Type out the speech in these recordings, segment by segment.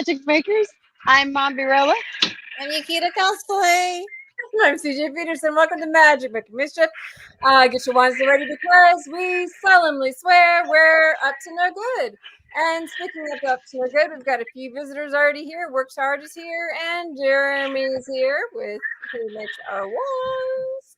Magic Makers. I'm Mombirella. I'm Yakita Cosplay. I'm CJ Peterson. Welcome to Magic Making Mischief. Get your wands ready because we solemnly swear we're up to no good. And speaking of up to no good, we've got a few visitors already here. Works Hard is here, and Jeremy's here with who makes our wands.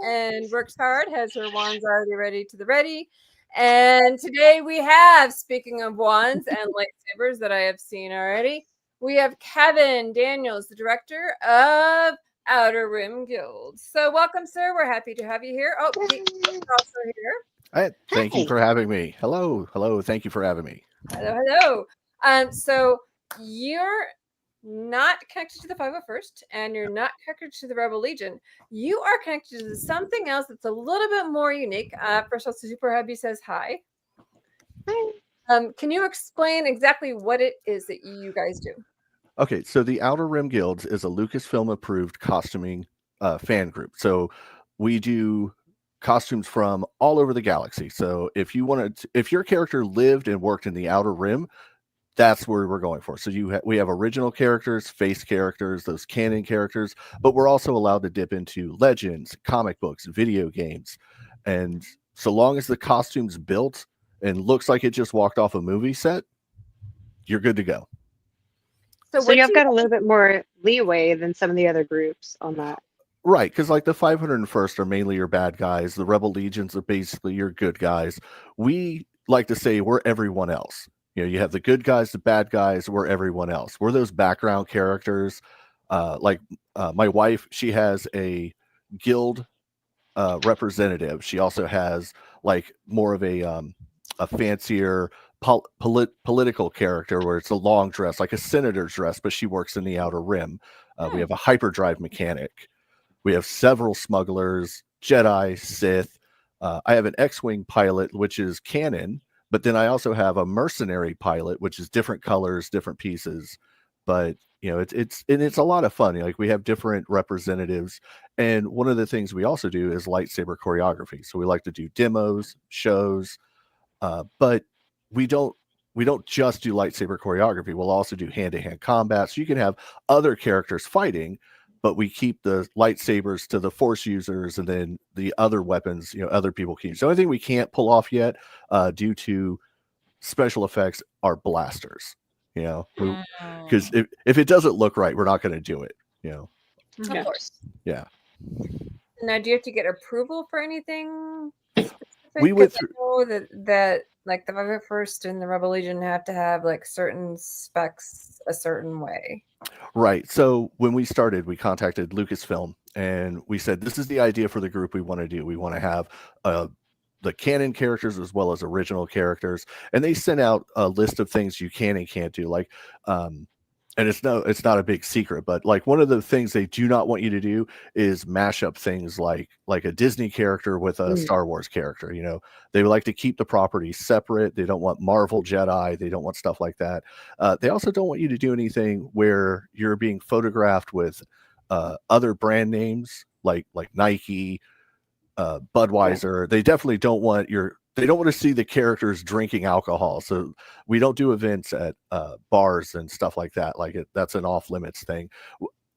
And Works Hard has her wands already ready to the ready. And today we have, speaking of wands and lightsabers that I have seen already, we have Kevin Daniels, the director of Outer Rim Guild. So welcome, sir. We're happy to have you here. Oh, he's also here. Thank you for having me. Hello. Thank you for having me. Hello. So you're not connected to the 501st, and you're not connected to the Rebel Legion. You are connected to something else that's a little bit more unique. First of all, Super Hubby says hi. Hi. Can you explain exactly what it is that you guys do? Okay, so the Outer Rim Guilds is a Lucasfilm approved costuming fan group. So we do costumes from all over the galaxy. So if your character lived and worked in the Outer Rim, that's where we're going for. So we have original characters, face characters, those canon characters, but we're also allowed to dip into legends, comic books, video games. And so long as the costume's built and looks like it just walked off a movie set, you're good to go. So you've got a little bit more leeway than some of the other groups on that. Right, because like the 501st are mainly your bad guys. The Rebel Legions are basically your good guys. We like to say we're everyone else. You know, you have the good guys, the bad guys, we're everyone else. We're those background characters. My wife, she has a guild representative. She also has like more of a fancier political character where it's a long dress, like a senator's dress, but she works in the Outer Rim. We have a hyperdrive mechanic. We have several smugglers, Jedi, Sith. I have an X-Wing pilot, which is canon, but then I also have a mercenary pilot, which is different colors, different pieces. But you know, it's a lot of fun. Like we have different representatives, and one of the things we also do is lightsaber choreography. So we like to do demos, shows, but we don't just do lightsaber choreography. We'll also do hand-to-hand combat. So you can have other characters fighting, but we keep the lightsabers to the Force users, and then the other weapons, you know, other people can use. The only thing we can't pull off yet, due to special effects, are blasters. You know, because if it doesn't look right, we're not going to do it. You know, of course. Yeah. Now, do you have to get approval for anything? We went through that like the 501st and the Rebel Legion have to have like certain specs a certain way. Right. So when we started, we contacted Lucasfilm and we said, this is the idea for the group we want to do. We want to have the canon characters as well as original characters. And they sent out a list of things you can and can't do. Like, and it's not a big secret, but like one of the things they do not want you to do is mash up things like a Disney character with a Star Wars character. You know, they like to keep the properties separate. They don't want Marvel Jedi. They don't want stuff like that. They also don't want you to do anything where you're being photographed with other brand names like Nike, Budweiser. They definitely don't want they don't want to see the characters drinking alcohol. So we don't do events at bars and stuff like that. That's an off limits thing.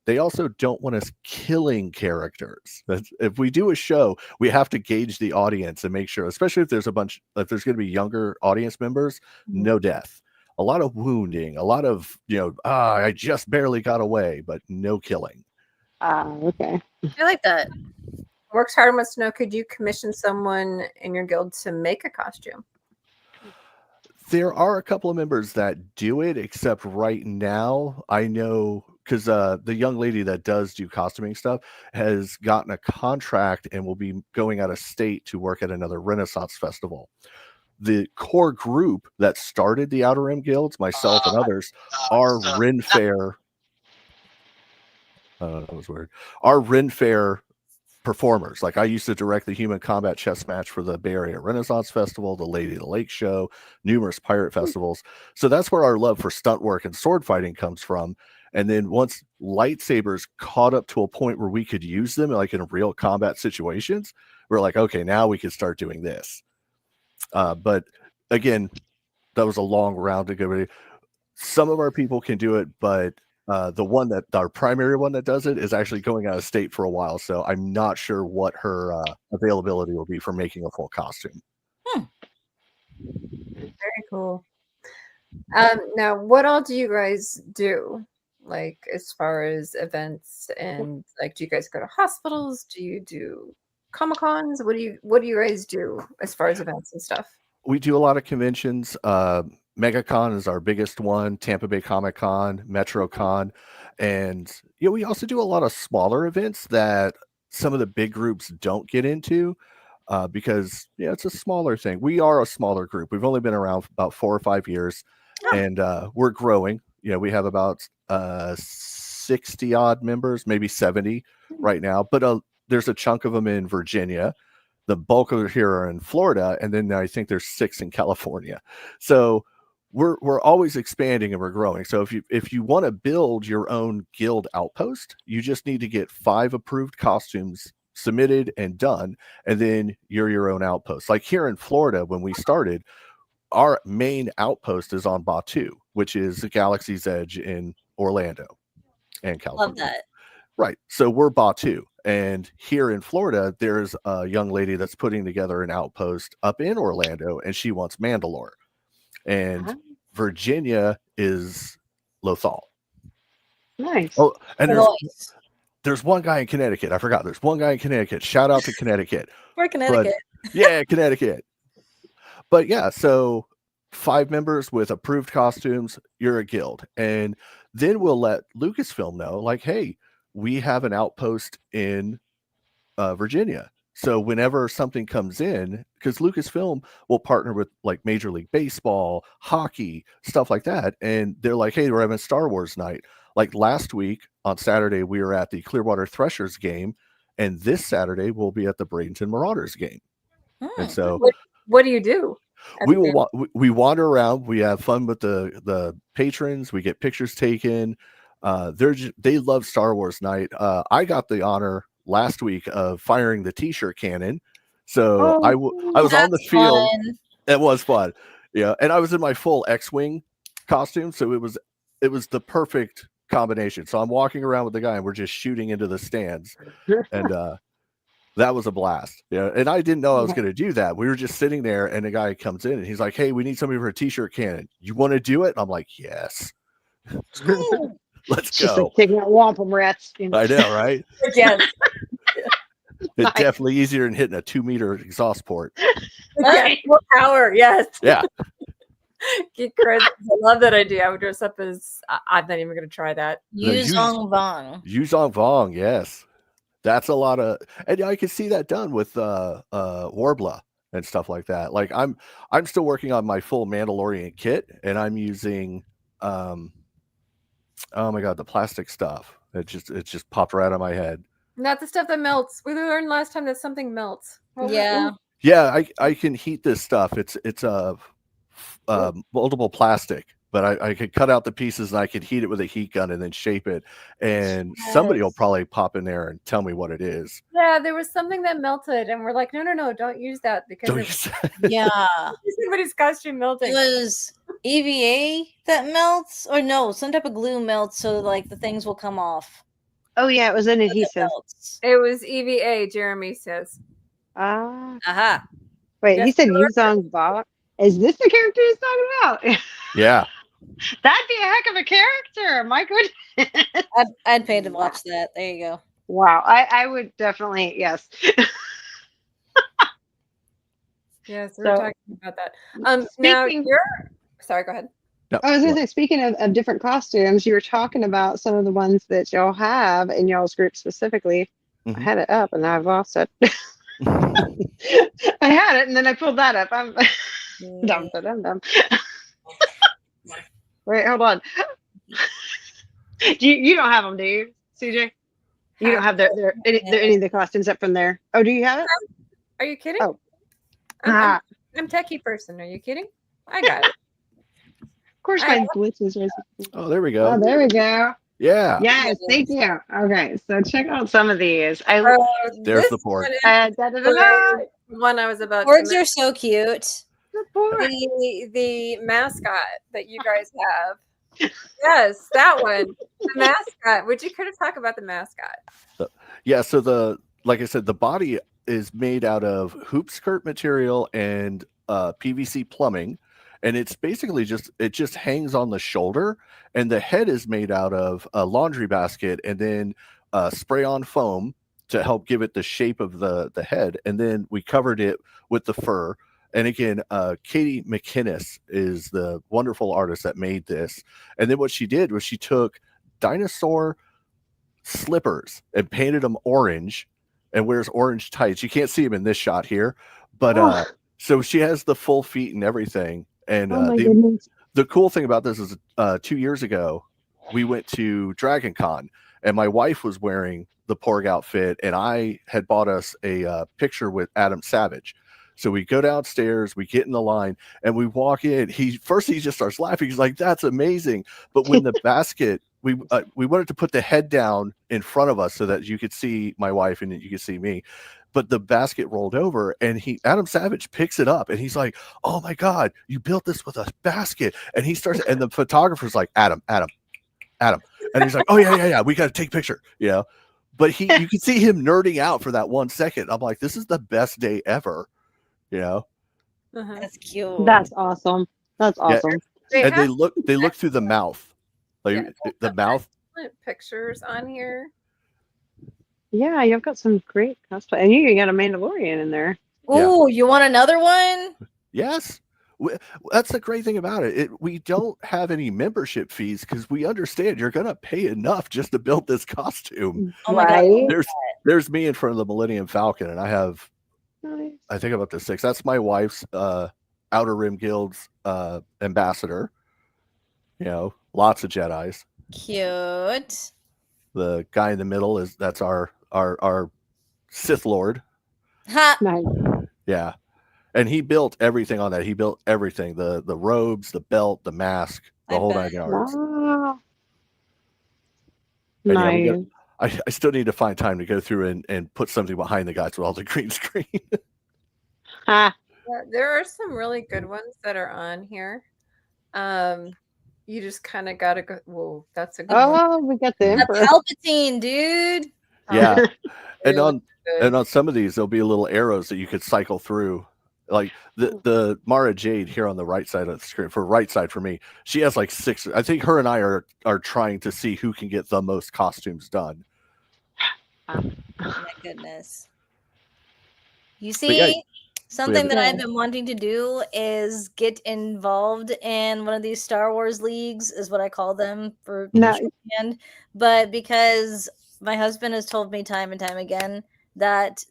They also don't want us killing characters. If we do a show, we have to gauge the audience and make sure, especially if there's going to be younger audience members, no death, a lot of wounding, a lot of, I just barely got away, but no killing. Okay. I like that. Works Hard wants to know, could you commission someone in your guild to make a costume? There are a couple of members that do it, except right now I know because the young lady that does do costuming stuff has gotten a contract and will be going out of state to work at another Renaissance festival. The core group that started the Outer Rim Guilds, myself and others, are Ren Fair. That was weird. Our Ren Fair performers. Like I used to direct the human combat chess match for the Bay Area Renaissance Festival, the Lady of the Lake show, numerous pirate festivals. So that's where our love for stunt work and sword fighting comes from. And then once lightsabers caught up to a point where we could use them like in real combat situations, we're like, okay, now we can start doing this. But again, that was a long round to go. some of our people can do it, but the one that our primary one that does it is actually going out of state for a while. So I'm not sure what her availability will be for making a full costume. Very cool. Now, what all do you guys do? Like, as far as events and like, do you guys go to hospitals? Do you do Comic-Cons? What do you guys do as far as events and stuff? We do a lot of conventions. MegaCon is our biggest one, Tampa Bay Comic Con, MetroCon, and we also do a lot of smaller events that some of the big groups don't get into because it's a smaller thing. We are a smaller group. We've only been around for about 4 or 5 years, and we're growing. We have about 60 odd members, maybe 70 right now, but there's a chunk of them in Virginia. The bulk of it here are in Florida, and then I think there's 6 in California. So we're always expanding and we're growing. So if you want to build your own guild outpost, you just need to get 5 approved costumes submitted and done, and then you're your own outpost. Like here in Florida, when we started, our main outpost is on Batu, which is the Galaxy's Edge in Orlando and California. Love that. Right. So we're Batu. And here in Florida, there's a young lady that's putting together an outpost up in Orlando, and she wants Mandalore. And Virginia is Lothal. Nice. Oh, and there's one guy in Connecticut. I forgot. There's one guy in Connecticut. Shout out to Connecticut. We're Connecticut. Yeah, Connecticut. But yeah, so 5 members with approved costumes, you're a guild. And then we'll let Lucasfilm know, like, hey, we have an outpost in Virginia. So whenever something comes in, because Lucasfilm will partner with like Major League Baseball, hockey, stuff like that. And they're like, hey, we're having Star Wars night. Like last week on Saturday, we were at the Clearwater Threshers game. And this Saturday, we'll be at the Bradenton Marauders game. And so what do you do? We wander around. We have fun with the patrons. We get pictures taken. They love Star Wars night. I got the honor last week of firing the t-shirt cannon. So I was on the field. Fun. It was fun. Yeah. And I was in my full X-Wing costume. So it was the perfect combination. So I'm walking around with the guy and we're just shooting into the stands. And that was a blast. Yeah. And I didn't know I was going to do that. We were just sitting there and a guy comes in and he's like, hey, we need somebody for a t-shirt cannon. You want to do it? I'm like, yes. Let's Just go. like taking out wampum rats. I know, right? Yes. It's definitely easier than hitting a 2-meter exhaust port. Yes, more power. Yes. Yeah. Get credit. I love that idea. I would dress up as. I'm not even going to try that. Yuzong Vong. Yuzong Vong, yes. That's a lot of, and I can see that done with Warbla and stuff like that. Like I'm still working on my full Mandalorian kit, and I'm using oh my god, the plastic stuff. It just popped right on my head. Not the stuff that melts. We learned last time that something melts. Yeah. Yeah, I can heat this stuff. It's moldable plastic, but I could cut out the pieces and I could heat it with a heat gun and then shape it. And somebody will probably pop in there and tell me what it is. Yeah, there was something that melted, and we're like, no, don't use that because Yeah. somebody's costume melting. It was EVA that melts, or no, some type of glue melts, so like the things will come off. Oh yeah, it was an adhesive. It was EVA, Jeremy says. Aha. Wait, Yes, he said sure. Yuzong Ba. Is this the character he's talking about? Yeah. That'd be a heck of a character. My goodness. I'd pay to watch that. There you go. Wow. I would definitely, yes. Yes, we're So- talking about that. Now Speaking- you're. Sorry, go ahead. No, I was going to say, speaking of different costumes, you were talking about some of the ones that y'all have in y'all's group specifically. Mhm. I had it up and now I've lost it. I had it and then I pulled that up. I'm dumb. Wait, hold on. You don't have them, do you, CJ? You don't have any of the costumes up from there. Oh, do you have it? Are you kidding? Oh. I'm techie person. Are you kidding? I got it. Of course, my glitches. Oh, there we go. Oh, there we go. Yeah. Yes, thank you. Okay, so check out some of these. There's the port. The one I was about. Words to are so cute. the mascot that you guys have. Yes, that one. The mascot. Would you care to talk about the mascot? Yeah, so like I said, the body is made out of hoop skirt material and PVC plumbing, and it's basically it just hangs on the shoulder, and the head is made out of a laundry basket and then spray on foam to help give it the shape of the head, and then we covered it with the fur. And again, Katie McInnes is the wonderful artist that made this. And then what she did was she took dinosaur slippers and painted them orange and wears orange tights. You can't see him in this shot here, but Oh, so she has the full feet and everything. And oh my goodness. the cool thing about this is 2 years ago we went to Dragon Con and my wife was wearing the Porg outfit and I had bought us a picture with Adam Savage. So we go downstairs, we get in the line, and we walk in. He just starts laughing. He's like, "That's amazing!" But when the basket, we wanted to put the head down in front of us so that you could see my wife and you could see me. But the basket rolled over, and Adam Savage picks it up, and he's like, "Oh my God, you built this with a basket!" And he starts, and the photographer's like, "Adam," and he's like, "Oh yeah, we got to take a picture," But you could see him nerding out for that 1 second. I'm like, "This is the best day ever." Uh-huh. That's cute. That's awesome. That's awesome. And they look through the mouth, like the mouth. Pictures on here. Yeah, you've got some great cosplay, and you got a Mandalorian in there. Ooh, you want another one? Yes, that's the great thing about it. We don't have any membership fees because we understand you're gonna pay enough just to build this costume. Oh my Right? God. There's me in front of the Millennium Falcon, and I have Nice. I think I'm up to 6. That's my wife's Outer Rim Guild's ambassador. Lots of Jedis. Cute. The guy in the middle that's our Sith Lord. Ha! Nice. Yeah. And he built everything on that. He built everything. The robes, the belt, the mask, the whole bet. 9 yards. Wow. And Nice. I still need to find time to go through and put something behind the guys with all the green screen. Ha. Yeah, there are some really good ones that are on here. You just kind of gotta go. Whoa, that's a good one. Oh, we got the The Emperor. Palpatine, dude. Yeah. And Really good. on some of these there'll be little arrows that you could cycle through. Like the Mara Jade here on the right side of the screen, for me, she has like 6. I think her and I are trying to see who can get the most costumes done. Oh my goodness. You But yeah, see, something that Yeah. I've been wanting to do is get involved in one of these Star Wars leagues, is what I call them for No. shorthand. But because my husband has told me time and time again that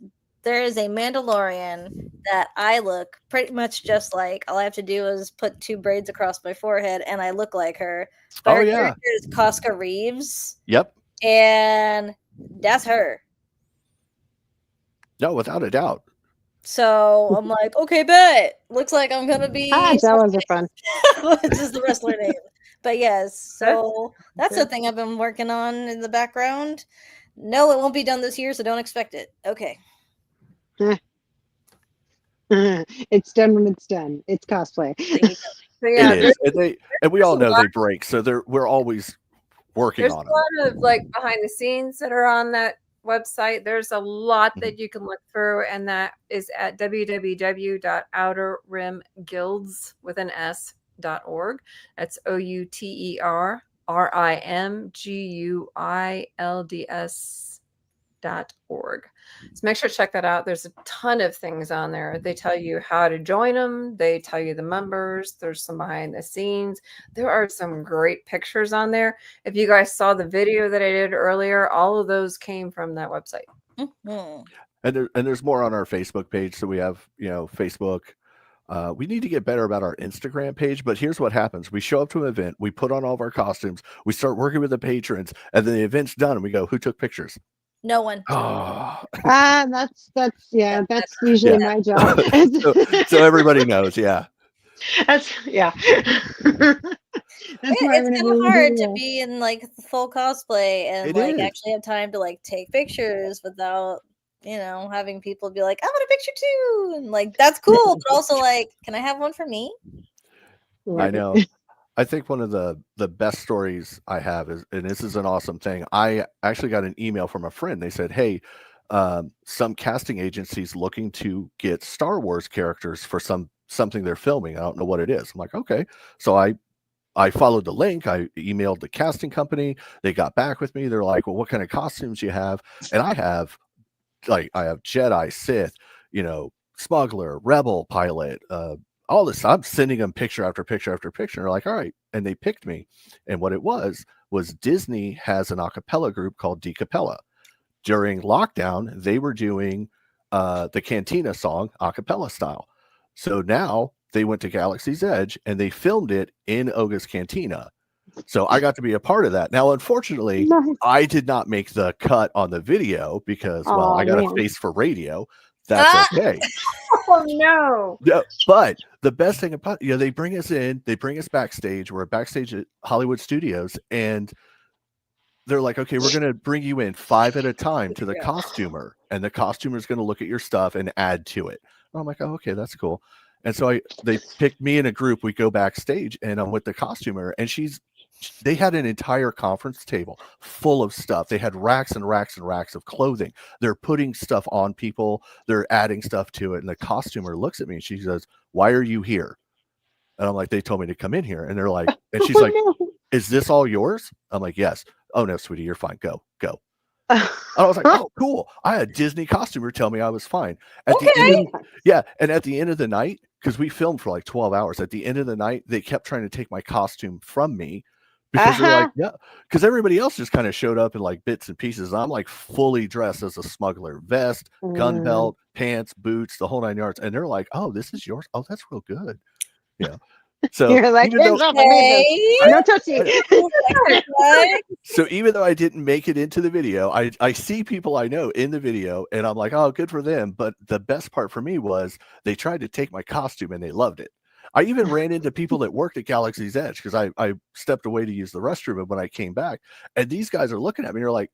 there is a Mandalorian that I look pretty much just like. All I have to do is put 2 braids across my forehead and I look like her. But her character is Casca Reeves. Yep. And that's her. No, without a doubt. So I'm like, okay, bet. Looks like I'm gonna be Jawas are fun. which is the wrestler name. But yes, so that's the thing I've been working on in the background. No, it won't be done this year, so don't expect it. Okay. It's done when it's done. It's cosplay. So yeah, It is. And we all know they break, so we're always working there's on a lot of like behind the scenes that are on that website. There's a lot that you can look through, and that is at www.outerrimguilds.org. That's outerrimguilds.org. So make sure to check that out. There's a ton of things on there. They tell you how to join them. They tell you the members. There's some behind the scenes. There are some great pictures on there. If you guys saw the video that I did earlier, all of those came from that website. Mhm. And there's more on our Facebook page. So we have, Facebook. We need to get better about our Instagram page, but here's what happens. We show up to an event, we put on all of our costumes, we start working with the patrons, and then the event's done and we go, who took pictures? No one. Oh. That's usually my job. so everybody knows, yeah. That's yeah. It's kind of hard to be in like full cosplay and It like is. actually have time to like take pictures without having people be like, I want a picture too, and like that's cool, but also like, can I have one for me? I know. I think one of the best stories I have is, and this is an awesome thing. I actually got an email from a friend. They said, "Hey, some casting agencies looking to get Star Wars characters for something they're filming. I don't know what it is." I'm like, "Okay." So I followed the link. I emailed the casting company. They got back with me. They're like, "Well, what kind of costumes you have?" And I have Jedi, Sith, smuggler, rebel pilot, all this. I'm sending them picture after picture after picture. And they're like, all right. And they picked me. And what it was Disney has an a cappella group called D Capella. During lockdown, they were doing the Cantina song a cappella style. So now they went to Galaxy's Edge and they filmed it in Oga's Cantina. So I got to be a part of that. Now, unfortunately, Nice. I did not make the cut on the video because, well, I got a face for radio. That's okay. Oh no. Yeah, but the best thing about they bring us in, they bring us backstage. We're backstage at Hollywood Studios, and they're like, okay, we're gonna bring you in 5 at a time to the costumer, and the costumer is gonna look at your stuff and add to it. And I'm like, oh, okay, that's cool. And so they picked me in a group. We go backstage, and I'm with the costumer, and they had an entire conference table full of stuff. They had racks and racks and racks of clothing. They're putting stuff on people. They're adding stuff to it. And the costumer looks at me and she says, "Why are you here?" And I'm like, "They told me to come in here." And they're like, and she's like, "Is this all yours?" I'm like, "Yes." "Oh no, sweetie, you're fine. Go." And I was like, "Oh, cool." I had a Disney costumer tell me I was fine. And at the end of the night, because we filmed for like 12 hours, at the end of the night, they kept trying to take my costume from me because they're like, yeah, because everybody else just kind of showed up in like bits and pieces. I'm like fully dressed as a smuggler, vest, gun belt, pants, boots, the whole 9 yards. And they're like, "Oh, this is yours. Oh, that's real good." Yeah. So you're like, even though, no touchy. so even though I didn't make it into the video, I see people I know in the video, and I'm like, oh, good for them. But the best part for me was they tried to take my costume and they loved it. I even ran into people that worked at Galaxy's Edge because I stepped away to use the restroom, and when I came back, and these guys are looking at me, they're like,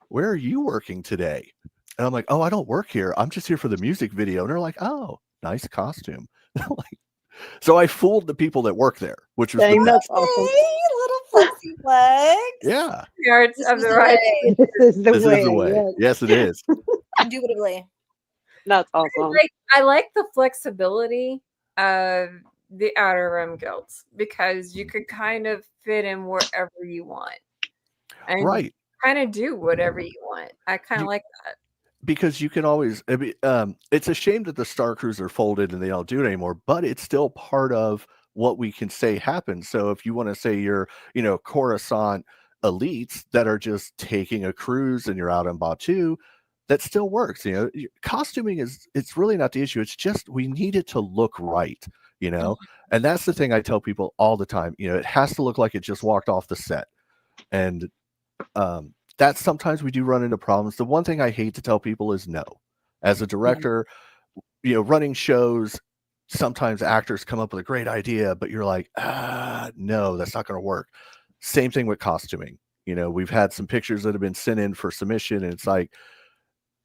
"Where are you working today?" And I'm like, "Oh, I don't work here. I'm just here for the music video." And they're like, "Oh, nice costume." Like, so I fooled the people that work there, which was That's awesome. Little flexi flex. Yeah. Yards of the right. This is the This way. is the way. Yes, it is. Indubitably. That's awesome. I like the flexibility of the Outer Rim guilds because you could kind of fit in wherever you want. And Right. kind of do whatever you want. I kind of like that. Because you can always, it's a shame that the Star Cruiser folded and they don't do it anymore, but it's still part of what we can say happens. So if you want to say you're, Coruscant elites that are just taking a cruise and you're out on Batuu, that still works. Costuming it's really not the issue. It's just we need it to look right, and that's the thing I tell people all the time. It has to look like it just walked off the set. And that sometimes we do run into problems. The one thing I hate to tell people is no. As a director, running shows, sometimes actors come up with a great idea, but you're like, no, that's not going to work. Same thing with costuming. We've had some pictures that have been sent in for submission, and it's like,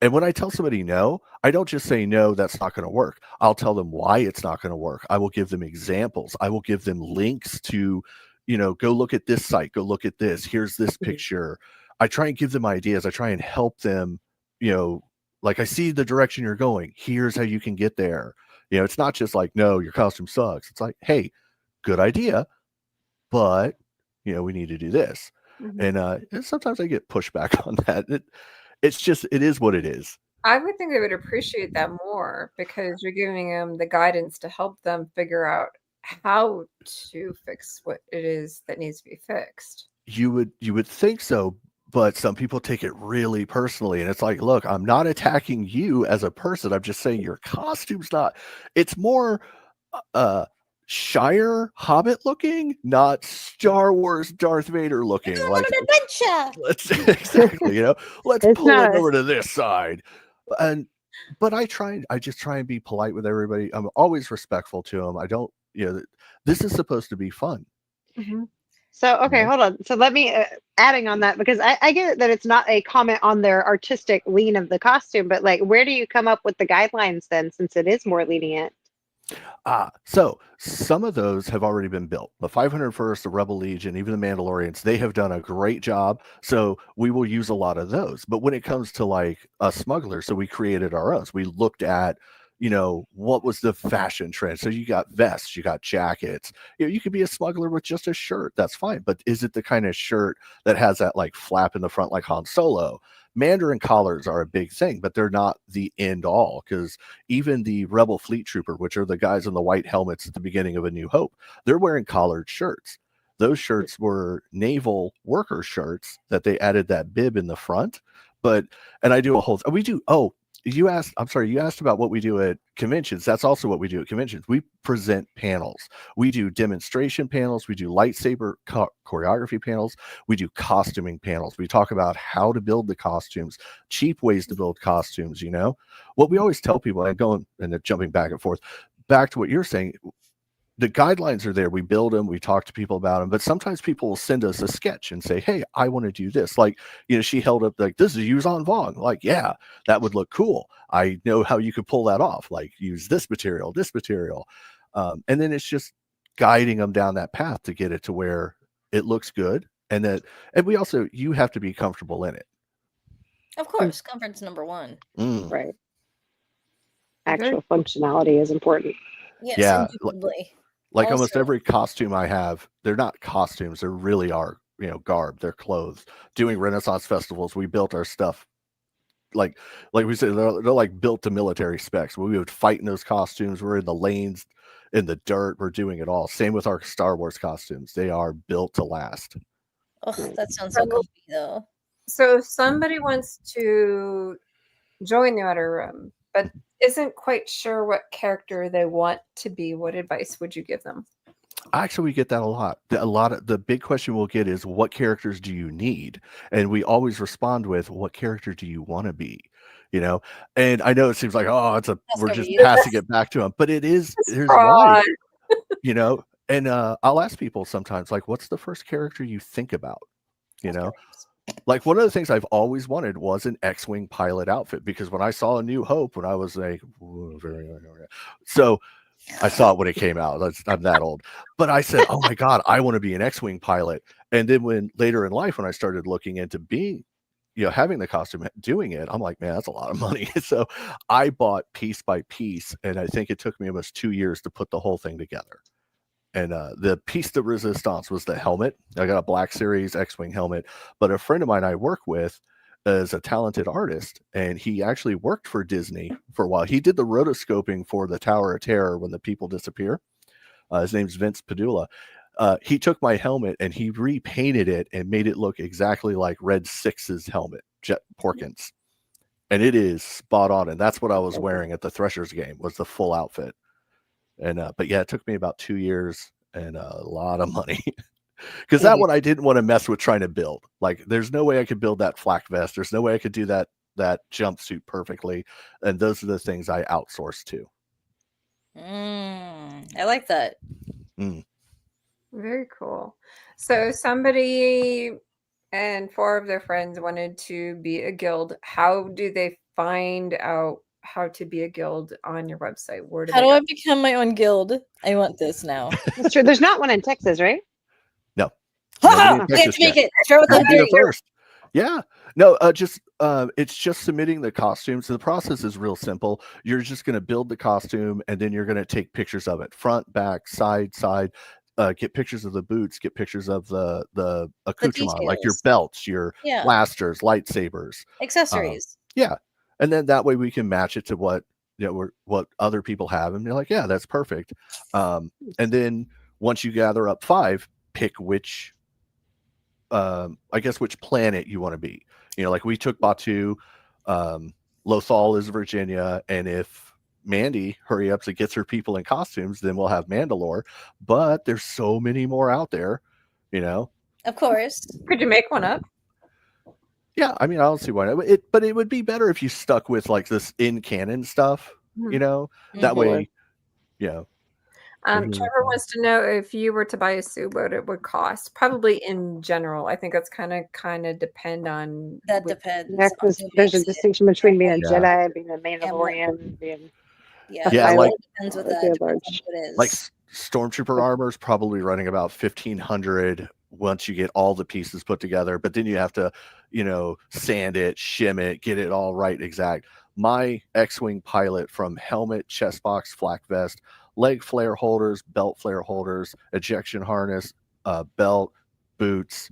and when I tell somebody no, I don't just say no, that's not going to work. I'll tell them why it's not going to work. I will give them examples. I will give them links to, go look at this site, go look at this. Here's this picture. I try and give them ideas. I try and help them, like, I see the direction you're going. Here's how you can get there. It's not just like, no, your costume sucks. It's like, hey, good idea, but, we need to do this. And sometimes I get pushback on that. It is what it is. I would think they would appreciate that more because you're giving them the guidance to help them figure out how to fix what it is that needs to be fixed. You would think so, but some people take it really personally, and it's like, look, I'm not attacking you as a person. I'm just saying your costume's not. It's more Shire Hobbit looking, not Star Wars Darth Vader looking. Like an adventure. Exactly, let's It's pull it not. over to this side. But I just try and be polite with everybody. I'm always respectful to them. I don't, this is supposed to be fun. So, okay, hold on. So let me, adding on that, because I get that it's not a comment on their artistic lean of the costume, but like, where do you come up with the guidelines then, since it is more lenient? So some of those have already been built. The 501st, the Rebel Legion, even the Mandalorians, they have done a great job. So we will use a lot of those. But when it comes to like a smuggler, so we created our own. So we looked at, what was the fashion trend? So you got vests, you got jackets. You could be a smuggler with just a shirt. That's fine. But is it the kind of shirt that has that like flap in the front like Han Solo? Mandarin collars are a big thing, but they're not the end all, because even the Rebel Fleet Trooper, which are the guys in the white helmets at the beginning of A New Hope, they're wearing collared shirts. Those shirts were naval worker shirts that they added that bib in the front. And I do a whole, we do, you asked about what we do at conventions. That's also what we do at conventions. We present panels. We do demonstration panels. We do lightsaber choreography panels. We do costuming panels. We talk about how to build the costumes, cheap ways to build costumes. What we always tell people, and going and jumping back and forth, back to what you're saying, the guidelines are there. We build them. We talk to people about them. But sometimes people will send us a sketch and say, "Hey, I want to do this." Like, she held up like, "This is Yuzan Vong." Like, yeah, that would look cool. I know how you could pull that off. Like, use this material, and then it's just guiding them down that path to get it to where it looks good. And we also, you have to be comfortable in it. Of course, comfort's number one. Right. Actual functionality is important. Yes, yeah, indubitably. Like Also, almost every costume I have, they're not costumes. They really are, garb. They're clothes. Doing Renaissance festivals, we built our stuff like we said, they're like built to military specs. We would fight in those costumes. We're in the lanes, in the dirt. We're doing it all. Same with our Star Wars costumes. They are built to last. oh, that sounds so comfy, though. So if somebody wants to join the Outer Rim, but isn't quite sure what character they want to be, what advice would you give them? Actually, we get that a lot. The big question we'll get is, what characters do you need? And we always respond with, what character do you want to be? And I know it seems like, we're just passing it back to them, but it is, there's why, and I'll ask people sometimes, like, what's the first character you think about? Like, one of the things I've always wanted was an X-Wing pilot outfit, because when I saw A New Hope, when I was like, so I saw it when it came out. I'm that old. But I said, oh my God, I want to be an X-Wing pilot. And then later in life, when I started looking into being, having the costume, doing it, I'm like, man, that's a lot of money. So I bought piece by piece, and I think it took me almost 2 years to put the whole thing together. And the piece de resistance was the helmet. I got a Black Series X-Wing helmet, but a friend of mine I work with is a talented artist, and he actually worked for Disney for a while. He did the rotoscoping for the Tower of Terror when the people disappear. His name's Vince Padula. He took my helmet and he repainted it and made it look exactly like Red 6's helmet, Jet Porkins. And it is spot on. And that's what I was wearing at the Threshers game, was the full outfit. And but yeah, it took me about 2 years and a lot of money. Because that one I didn't want to mess with trying to build. Like, there's no way I could build that flak vest. There's no way I could do that jumpsuit perfectly. And those are the things I outsourced to. I like that. Very cool. So somebody and 4 of their friends wanted to be a guild. How do they find out how to be a guild on your website? How do I become my own guild? I want this now. That's true. There's not one in Texas, right? No. Ha! We have to make it. Share with them. There you go. First. Yeah. No, it's just submitting the costume. So the process is real simple. You're just going to build the costume, and then you're going to take pictures of it, front, back, side. Get pictures of the boots. Get pictures of the accoutrement, like your belts, your blasters, lightsabers, accessories. And then that way we can match it to what what other people have, and you're like, yeah, that's perfect. And then once you gather up 5, pick which. I guess which planet you want to be. Like we took Batu, Lothal is Virginia, and if Mandy hurry up and gets her people in costumes, then we'll have Mandalore. But there's so many more out there, Of course. Could you make one up? Yeah, I mean, I don't see why not. But it would be better if you stuck with like this in canon stuff, that way, Trevor wants to know if you were to buy a suit, what it would cost. Probably in general. I think that's kind of depend on. That depends. Yeah, because there's a distinction between being a Jedi, being a Mandalorian, being. Yeah, Yeah, it like- depends what That'd that be a depends on large- what it is. Like Stormtrooper armor is probably running about 1,500 once you get all the pieces put together. But then you have to, sand it, shim it, get it all right, exact. My X-wing pilot, from helmet, chest box, flak vest, leg flare holders, belt flare holders, ejection harness, belt, boots,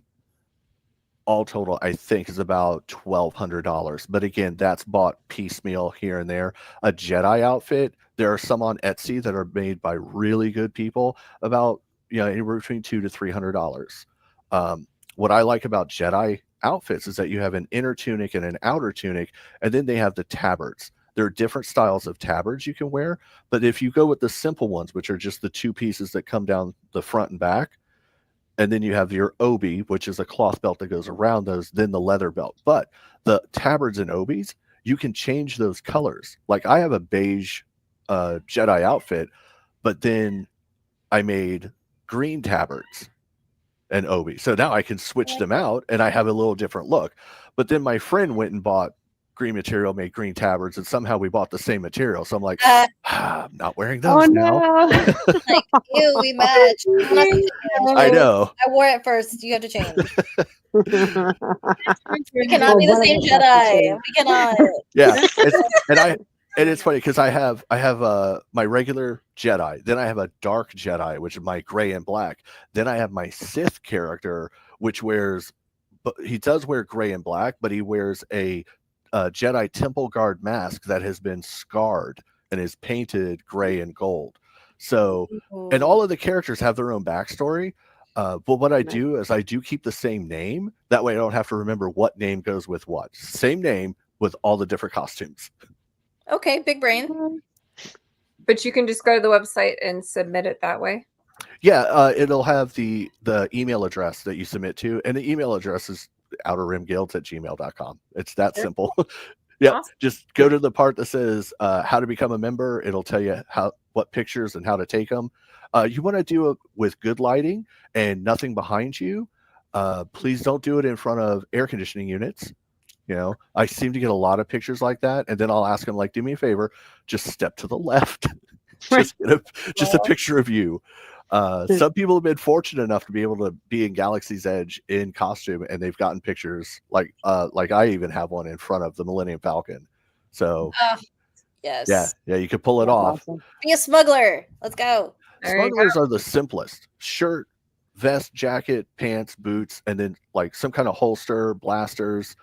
all total, I think, is about $1,200. But again, that's bought piecemeal here and there. A Jedi outfit, there are some on Etsy that are made by really good people, about anywhere between $200 to $300. What I like about Jedi outfits is that you have an inner tunic and an outer tunic, and then they have the tabards. There are different styles of tabards you can wear, but if you go with the simple ones, which are just the two pieces that come down the front and back, and then you have your obi, which is a cloth belt that goes around those, then the leather belt. But the tabards and obis, you can change those colors. Like I have a beige Jedi outfit, but then I made green tabards and obi. So now I can switch them out and I have a little different look. But then my friend went and bought green material, made green tabards, and somehow we bought the same material. So I'm like, I'm not wearing Oh those now. no. Like, ew, we match. You don't have to change. I know. I wore it first. You have to change. We We cannot be the one of same us has to Jedi. change. We cannot. Yeah. And it's funny because I have my regular Jedi, then I have a dark Jedi, which is my gray and black. Then I have my Sith character, which wears, but he does wear gray and black, but he wears a Jedi Temple Guard mask that has been scarred and is painted gray and gold. So, and all of the characters have their own backstory. But what I do is I do keep the same name. That way I don't have to remember what name goes with what. Same name with all the different costumes. Okay, big brain. But you can just go to the website and submit it that way. Yeah, it'll have the email address that you submit to, and the email address is outerrimguilds@gmail.com. It's that simple. Yeah, Awesome. just go to the part that says how to become a member. It'll tell you what pictures and how to take them. You want to do it with good lighting and nothing behind you. Please don't do it in front of air conditioning units. I seem to get a lot of pictures like that, and then I'll ask them, like, do me a favor, just step to the left. Just get a picture of you. Some people have been fortunate enough to be able to be in Galaxy's Edge in costume, and they've gotten pictures like I even have one in front of the Millennium Falcon. So Yes. yeah, you could pull it That's off. awesome. Be a smuggler. Let's go. There you go. Smugglers are the simplest: shirt, vest, jacket, pants, boots, and then like some kind of holster, blasters.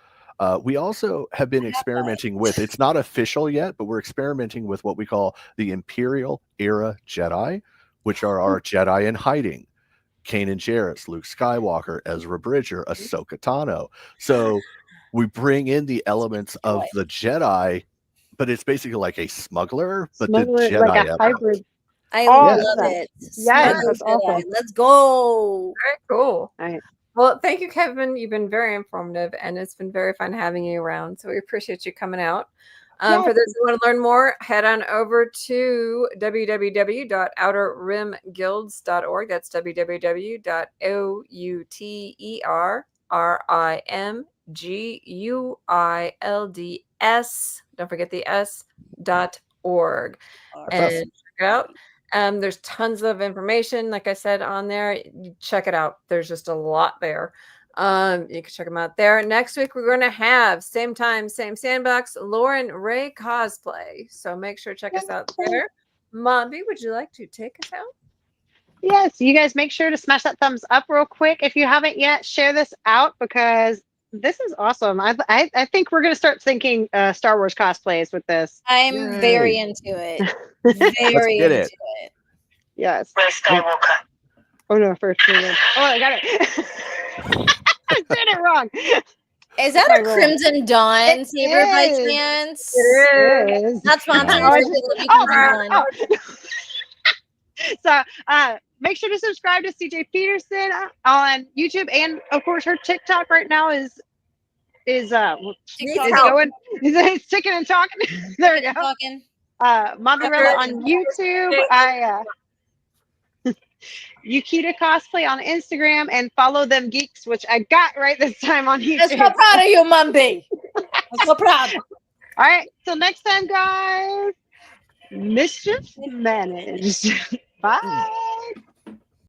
We also have been experimenting with, it's not official yet, but we're experimenting with what we call the Imperial Era Jedi, which are our Jedi in hiding. Kanan Jarrus, Luke Skywalker, Ezra Bridger, Ahsoka Tano. So we bring in the elements of the Jedi, but it's basically like a smuggler, but Smuggler, the Jedi like a element. hybrid. I Oh, love yeah. it. Yes, Smuggler that's Jedi. awesome. Let's go. Very cool. All right. Well, thank you, Kevin. You've been very informative, and it's been very fun having you around. So we appreciate you coming out. Yes. For those who want to learn more, head on over to www.outerrimguilds.org. That's www.outerrimguilds. Don't forget the s.org. And check it out. There's tons of information, like I said, on there. You check it out. There's just a lot there. You can check them out there. Next week, we're going to have same time, same sandbox, Lauren Ray cosplay. So make sure to check us out there. Mombi, would you like to take us out? Yes, you guys make sure to smash that thumbs up real quick. If you haven't yet, share this out because this is awesome. I think we're going to start thinking Star Wars cosplays with this. I'm Yay. very into it. Very get into it. it. Yes. Oh no, first. Oh, I got it. I said it wrong. Is that My a roll. Crimson Dawn It saber by is. chance? It is. Not sponsored. Oh, but it's we love you, Crimson Dawn. So make sure to subscribe to CJ Peterson on YouTube, and of course her TikTok right now is going. He's ticking and talking. There we go. Talking. Monterella on YouTube. Yukita cosplay on Instagram, and follow them geeks, which I got right this time on YouTube. I'm so proud of you, Mumby. I'm so proud. All right, till next time, guys. Mischief managed. Bye.